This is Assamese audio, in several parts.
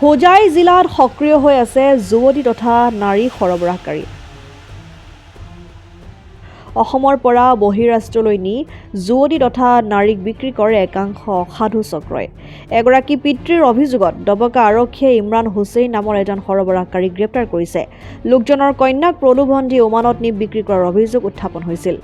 হোজাই জিলাত সক্ৰিয় হৈ আছে যুৱতী তথা নাৰী সৰবৰাহকাৰী। অসমৰ পৰা বহিৰাষ্ট্ৰলৈ নি যুৱতী তথা নাৰীক বিক্ৰী কৰে একাংশ অসাধু চক্ৰই। এগৰাকী পিতৃৰ অভিযোগত দবকা আৰক্ষীয়ে ইমৰান হুছেইন নামৰ এজন সৰবৰাহকাৰীক গ্ৰেপ্তাৰ কৰিছে। লোকজনৰ কন্যাক প্ৰলোভন দি ওমানত নি বিক্ৰী কৰাৰ অভিযোগ উত্থাপন হৈছিল।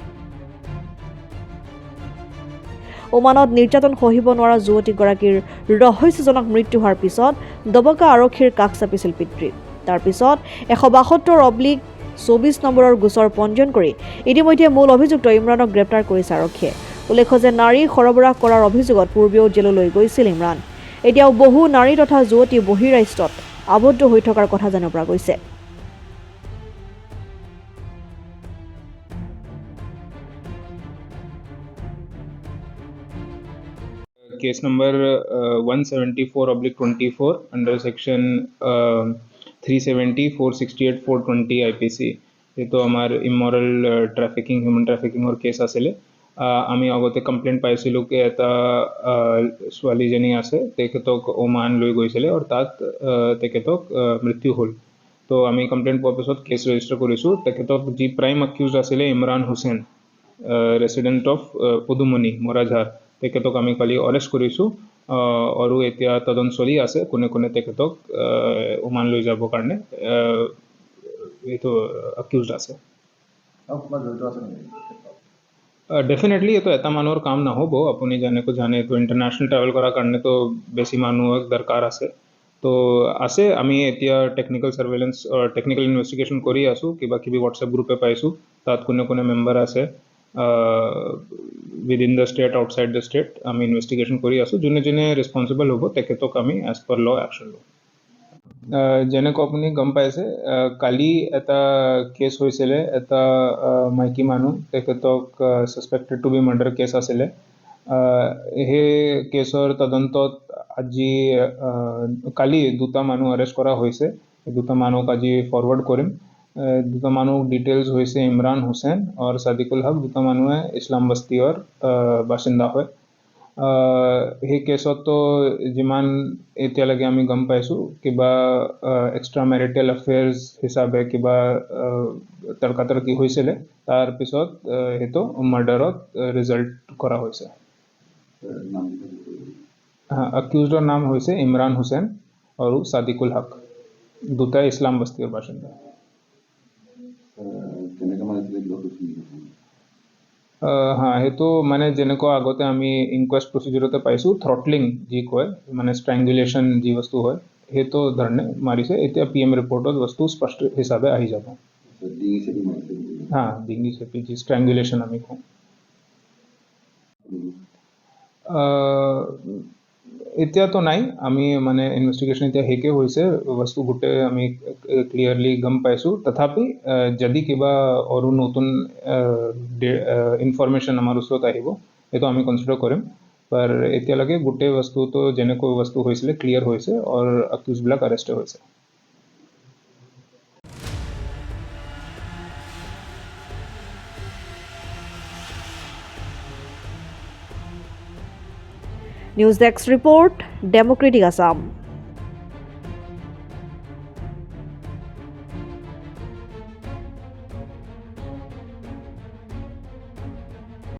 ওমানত নিৰ্যাতন সহিব নোৱাৰা যুৱতীগৰাকীৰ ৰহস্যজনক মৃত্যু হোৱাৰ পিছত দবকা আৰক্ষীৰ কাষ চাপিছিল পিতৃ। তাৰ পিছত 172/24 নম্বৰৰ গোচৰ পঞ্জীয়ন কৰি ইতিমধ্যে মূল অভিযুক্ত ইমৰানক গ্ৰেপ্তাৰ কৰিছে আৰক্ষীয়ে। উল্লেখ্য যে নাৰী সৰবৰাহ কৰাৰ অভিযোগত পূৰ্বেও জেললৈ গৈছিল ইমৰান। এতিয়াও বহু নাৰী তথা যুৱতী বহিৰাষ্ট্ৰত আবদ্ধ হৈ থকাৰ কথা জানিব পৰা গৈছে। Case number 174/24 under section 370, 468, 420 IPC. तो आमार immoral trafficking, human trafficking case आছিলে। আমি আগতে কমপ্লেইন পাইছিলোঁ কি এটা ছোৱালীজনী আছে, তেখেতক ওমান লৈ গৈছিলে আৰু তাত তেখেতক মৃত্যু হ'ল। তো আমি কমপ্লেইন পোৱাৰ পিছত কেছ ৰেজিষ্টাৰ কৰিছোঁ। তেখেতক যি প্ৰাইম একিউজ আছিলে ইমৰান হুছেইন, ৰেচিডেণ্ট অফ পদুমণি মৰাঝাৰ, তেখেতক আমি কালি অৰেষ্ট কৰিছোঁ আৰু এতিয়া তদন্ত চলি আছে কোনে কোনে তেখেতক ওমান লৈ যাবৰ কাৰণে এইটো একিউজড আছে। ডেফিনেটলি এইটো এটা মানুহৰ কাম নহ'ব। আপুনি যেনেকৈ জানে তো ইণ্টাৰনেশ্যনেল ট্ৰেভেল কৰাৰ কাৰণেতো বেছি মানুহক দৰকাৰ আছে। তো আছে, আমি এতিয়া টেকনিকেল চাৰ্ভেইলেঞ্চ টেকনিকেল ইনভেষ্টিগেশ্যন কৰি আছোঁ। কিবা কিবি হোৱাটছএপ গ্ৰুপে পাইছোঁ, তাত কোনে কোনে মেম্বাৰ আছে within the state, outside the state, আমি ইনভেষ্টিগেশ্যন কৰি আছোঁ। যোনে যোনে ৰেছপনচিবল হ'ব তেখেতক আমি এজ পাৰ ল একশ্যন ল'ম। যেনেকৈ আপুনি গম পাইছে, কালি এটা কেছ হৈছিলে, এটা মাইকী মানুহ, তেখেতক suspected to be murder case আছিলে। সেই কেছৰ তদন্তত আজি কালি দুটা মানুহ এৰেষ্ট কৰা হৈছে। দুটা মানুহক আজি ফৰৱাৰ্ড কৰিম। দুটা মানুহ ডিটেইলছ হৈছে ইমৰান হুছেইন আৰু ছাদিকুল হক। দুটা মানুহে ইছলাম বস্তিৰ বাসিন্দা হয়। সেই কেছতো যিমান এতিয়ালৈকে আমি গম পাইছোঁ, কিবা এক্সট্ৰা মেৰিটেল এফেয়াৰ্ছ হিচাপে কিবা তৰ্কাতৰ্কি হৈছিলে, তাৰপিছত সেইটো মাৰ্ডাৰত ৰিজাল্ট কৰা হৈছে। একিউজডৰ নাম হৈছে ইমৰান হুছেইন আৰু ছাদিকুল হক, দুটাই ইছলাম বস্তিৰ বাসিন্দা। সেইটো মানে যেনেকুৱা আগতে আমি ইনকুৱেষ্ট প্ৰচিডিউৰতে পাইছোঁ, থ্ৰটলিং যি কয়, মানে ষ্ট্ৰেংগুলেশ্যন যি বস্তু হয়, সেইটো ধৰণে মাৰিছে। এতিয়া PM ৰিপৰ্টত বস্তু স্পষ্ট হিচাপে আহি যাব। ডিঙি চেপি যি ষ্ট্ৰেংগুলেশ্যন আমি কওঁ। এতিয়াতো নাই, আমি মানে ইনভেষ্টিগেশ্যন এতিয়া শেষে হৈছে, বস্তু গোটেই আমি ক্লিয়াৰলি গম পাইছোঁ। তথাপি যদি কিবা আৰু নতুন ইনফৰমেশ্যন আমাৰ ওচৰত আহিব, সেইটো আমি কনচিডাৰ কৰিম। ਪਰ এতিয়ালৈকে গোটেই বস্তুটো যেনেকৈ বস্তু হৈছিলে ক্লিয়াৰ হৈছে আৰু একিউজবিলাক এৰেষ্ট হৈছে। News desk report, Democratic Assam.